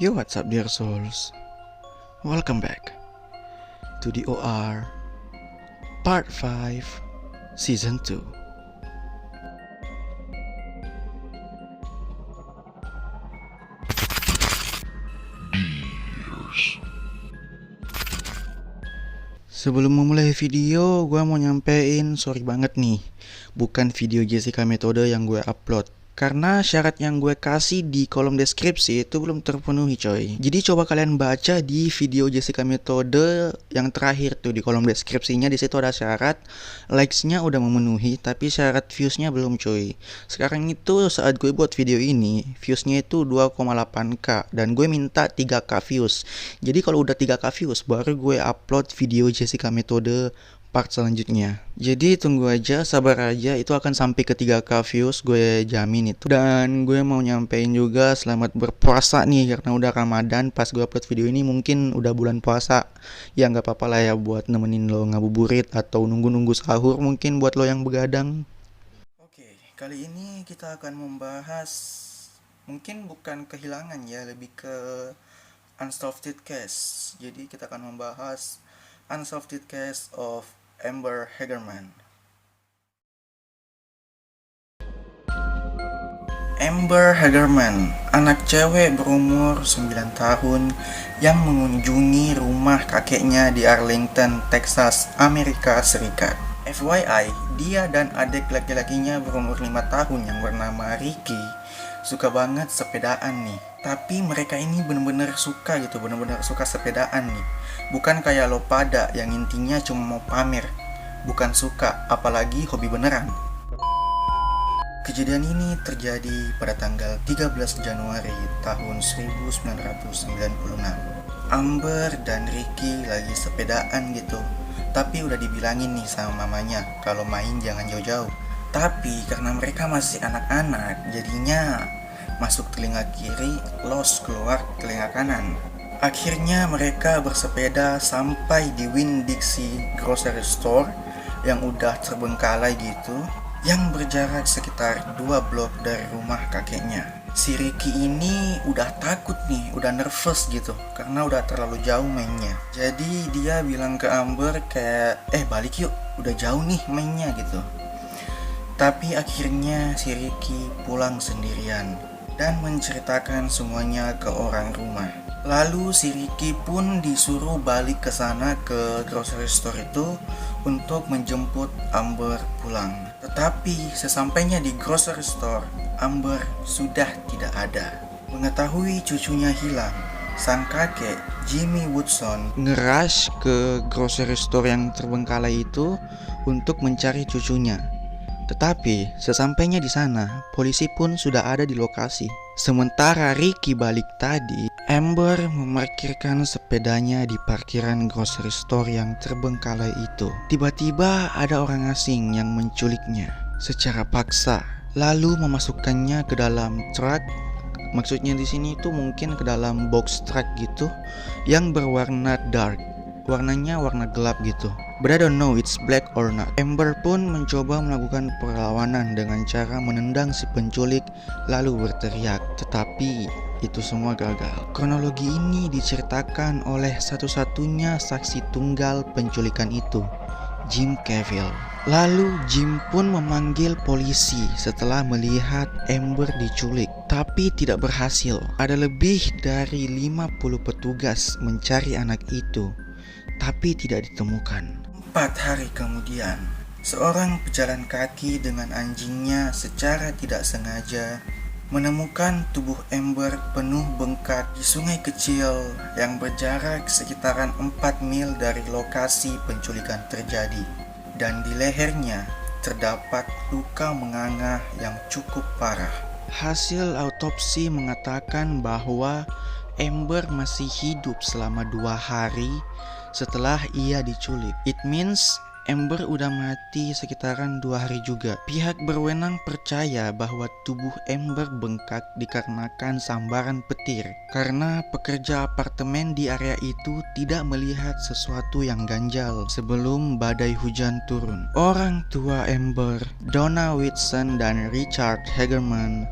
Yo, what's up dear souls? Welcome back to the OR Part 5 Season 2. Sebelum memulai video, gue mau nyampein sorry banget nih, bukan video Jessica Methode yang gue upload. Karena syarat yang gue kasih di kolom deskripsi itu belum terpenuhi coy. Jadi coba kalian baca di video Jessica Methode yang terakhir tuh di kolom deskripsinya. Di situ ada syarat, likes-nya udah memenuhi tapi syarat views-nya belum coy. Sekarang itu saat gue buat video ini, views-nya itu 2,8k dan gue minta 3k views. Jadi kalau udah 3k views baru gue upload video Jessica Methode part selanjutnya. Jadi tunggu aja, sabar aja, itu akan sampai ke 3k views, gue jamin itu. Dan gue mau nyampein juga selamat berpuasa nih, karena udah Ramadan. Pas gue upload video ini mungkin udah bulan puasa. Ya nggak apa-apa lah ya buat nemenin lo ngabuburit atau nunggu-nunggu sahur mungkin buat lo yang begadang. Oke, kali ini kita akan membahas mungkin bukan kehilangan ya, lebih ke unsolved case. Jadi kita akan membahas unsolved case of Amber Hagerman. Amber Hagerman, anak cewek berumur 9 tahun yang mengunjungi rumah kakeknya di Arlington, Texas, Amerika Serikat. FYI, dia dan adik laki-lakinya berumur 5 tahun yang bernama Ricky suka banget sepedaan nih. Tapi mereka ini bener-bener suka gitu, bener-bener suka sepedaan nih. Bukan kayak lo pada yang intinya cuma mau pamer. Bukan suka, apalagi hobi beneran. Kejadian ini terjadi pada tanggal 13 Januari tahun 1996. Amber dan Ricky lagi sepedaan gitu. Tapi udah dibilangin nih sama mamanya kalau main jangan jauh-jauh. Tapi karena mereka masih anak-anak, jadinya masuk telinga kiri, los keluar telinga kanan. Akhirnya mereka bersepeda sampai di Winn-Dixie Grocery Store yang udah terbengkalai gitu, yang berjarak sekitar 2 blok dari rumah kakeknya. Si Ricky ini udah takut nih, udah nervous gitu karena udah terlalu jauh mainnya. Jadi dia bilang ke Amber kayak, balik yuk, udah jauh nih mainnya gitu. Tapi akhirnya si Ricky pulang sendirian dan menceritakan semuanya ke orang rumah. Lalu si Ricky pun disuruh balik ke sana ke grocery store itu untuk menjemput Amber pulang. Tetapi sesampainya di grocery store, Amber sudah tidak ada. Mengetahui cucunya hilang, sang kakek Jimmy Woodson ngerush ke grocery store yang terbengkalai itu untuk mencari cucunya. Tetapi sesampainya di sana, polisi pun sudah ada di lokasi. Sementara Ricky balik tadi, Amber memarkirkan sepedanya di parkiran grocery store yang terbengkalai itu. Tiba-tiba ada orang asing yang menculiknya secara paksa, lalu memasukkannya ke dalam truk. Maksudnya di sini itu mungkin ke dalam box truck gitu, yang berwarna dark. Warnanya warna gelap gitu. But I don't know it's black or not. Amber pun mencoba melakukan perlawanan dengan cara menendang si penculik lalu berteriak. Tetapi itu semua gagal. Kronologi ini diceritakan oleh satu-satunya saksi tunggal penculikan itu, Jim Cavill. Lalu Jim pun memanggil polisi setelah melihat Amber diculik, tapi tidak berhasil. Ada lebih dari 50 petugas mencari anak itu, tapi tidak ditemukan. 4 hari kemudian, seorang pejalan kaki dengan anjingnya secara tidak sengaja menemukan tubuh Amber penuh bengkak di sungai kecil yang berjarak sekitaran 4 mil dari lokasi penculikan terjadi. Dan di lehernya terdapat luka menganga yang cukup parah. Hasil autopsi mengatakan bahwa Amber masih hidup selama 2 hari setelah ia diculik. It means Amber udah mati sekitaran 2 hari juga. Pihak berwenang percaya bahwa tubuh Amber bengkak dikarenakan sambaran petir, karena pekerja apartemen di area itu tidak melihat sesuatu yang ganjal sebelum badai hujan turun. Orang tua Amber, Donna Whitson dan Richard Hagerman,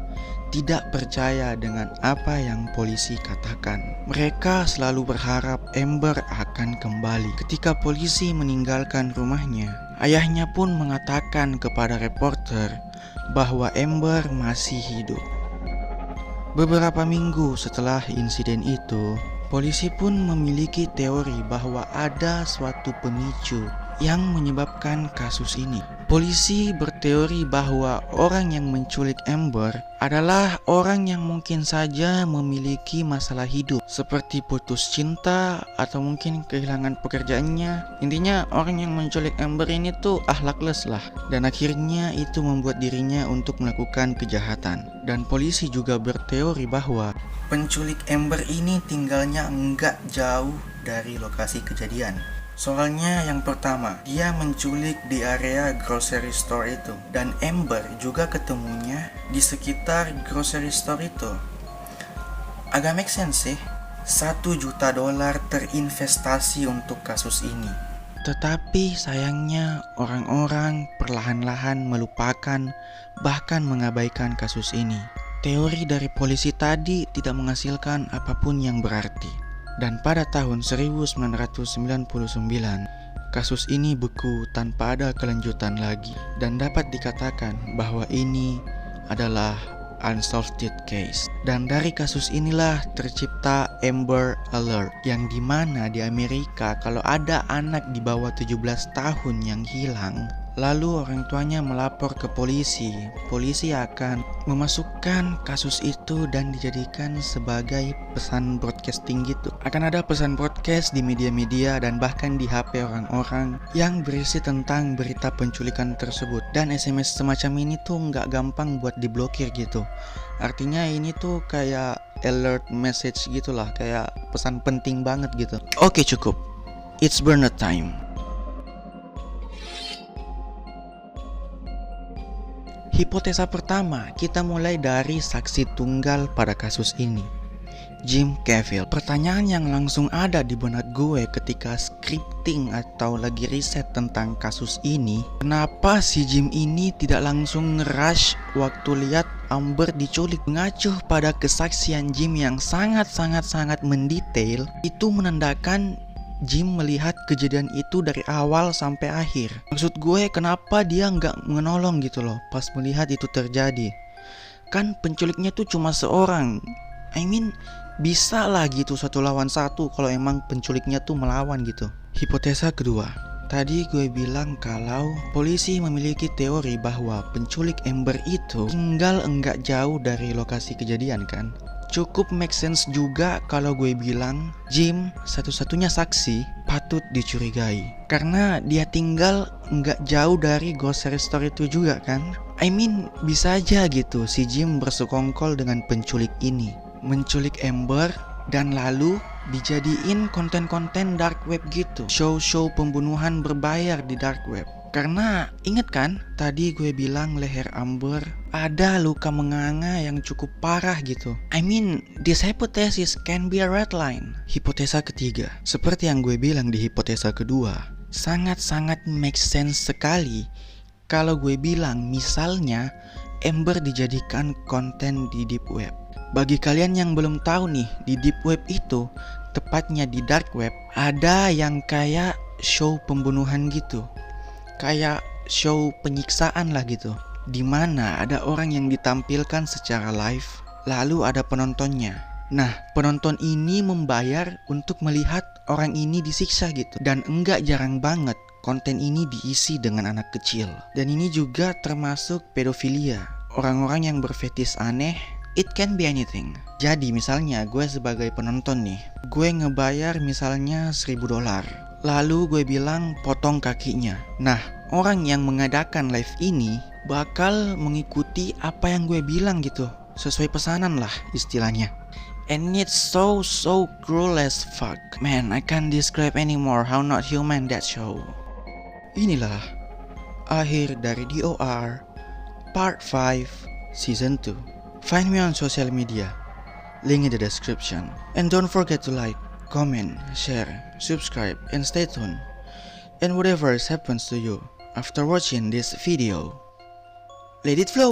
tidak percaya dengan apa yang polisi katakan. Mereka selalu berharap Amber akan kembali. Ketika polisi meninggalkan rumahnya, ayahnya pun mengatakan kepada reporter bahwa Amber masih hidup. Beberapa minggu setelah insiden itu, polisi pun memiliki teori bahwa ada suatu pemicu yang menyebabkan kasus ini. Polisi berteori bahwa orang yang menculik Amber adalah orang yang mungkin saja memiliki masalah hidup, seperti putus cinta atau mungkin kehilangan pekerjaannya. Intinya orang yang menculik Amber ini tuh akhlakles lah, dan akhirnya itu membuat dirinya untuk melakukan kejahatan. Dan polisi juga berteori bahwa penculik Amber ini tinggalnya enggak jauh dari lokasi kejadian. Soalnya yang pertama, dia menculik di area grocery store itu, dan Amber juga ketemunya di sekitar grocery store itu. Agak make sense sih, $1 juta terinvestasi untuk kasus ini. Tetapi sayangnya orang-orang perlahan-lahan melupakan bahkan mengabaikan kasus ini. Teori dari polisi tadi tidak menghasilkan apapun yang berarti. Dan pada tahun 1999, kasus ini beku tanpa ada kelanjutan lagi, dan dapat dikatakan bahwa ini adalah unsolved case. Dan dari kasus inilah tercipta Amber Alert, yang dimana di Amerika kalau ada anak di bawah 17 tahun yang hilang, lalu orang tuanya melapor ke polisi, polisi akan memasukkan kasus itu dan dijadikan sebagai pesan broadcasting gitu. Akan ada pesan broadcast di media-media dan bahkan di HP orang-orang yang berisi tentang berita penculikan tersebut. Dan SMS semacam ini tuh nggak gampang buat diblokir gitu. Artinya ini tuh kayak alert message gitulah, kayak pesan penting banget gitu. Oke, cukup. It's burner time. Hipotesa pertama, kita mulai dari saksi tunggal pada kasus ini, Jim Cavill. Pertanyaan yang langsung ada di benak gue ketika scripting atau lagi riset tentang kasus ini, kenapa si Jim ini tidak langsung nge-rush waktu lihat Amber diculik? Mengacu pada kesaksian Jim yang sangat mendetail, itu menandakan Jim melihat kejadian itu dari awal sampai akhir. Maksud gue, kenapa dia nggak menolong gitu loh pas melihat itu terjadi? Kan penculiknya tuh cuma seorang. Bisa lah gitu 1 lawan 1 kalau emang penculiknya tuh melawan gitu. Hipotesa kedua, tadi gue bilang kalau polisi memiliki teori bahwa penculik Amber itu tinggal enggak jauh dari lokasi kejadian kan. Cukup make sense juga kalau gue bilang Jim satu-satunya saksi patut dicurigai, karena dia tinggal nggak jauh dari grocery store itu juga kan. Bisa aja gitu si Jim bersekongkol dengan penculik ini, menculik Amber dan lalu dijadiin konten-konten dark web gitu, show-show pembunuhan berbayar di dark web. Karena inget kan tadi gue bilang leher Amber ada luka menganga yang cukup parah gitu. This hypothesis can be a red line. Hipotesa ketiga, seperti yang gue bilang di hipotesa kedua, sangat make sense sekali kalau gue bilang misalnya Amber dijadikan konten di deep web. Bagi kalian yang belum tahu nih, di deep web itu, tepatnya di dark web, ada yang kayak show pembunuhan gitu, kayak show penyiksaan lah gitu, dimana ada orang yang ditampilkan secara live, lalu ada penontonnya. Nah, penonton ini membayar untuk melihat orang ini disiksa gitu. Dan enggak jarang banget konten ini diisi dengan anak kecil. Dan ini juga termasuk pedofilia. Orang-orang yang berfetis aneh, it can be anything. Jadi misalnya gue sebagai penonton nih, gue ngebayar misalnya $1.000, lalu gue bilang potong kakinya. Nah, orang yang mengadakan live ini bakal mengikuti apa yang gue bilang gitu, sesuai pesanan lah istilahnya. And it's so cruel as fuck. Man, I can't describe anymore how not human that show. Inilah akhir dari DOR Part 5 Season 2. Find me on social media, link in the description. And don't forget to like, comment, share, subscribe, and stay tuned. And whatever happens to you after watching this video, let it flow!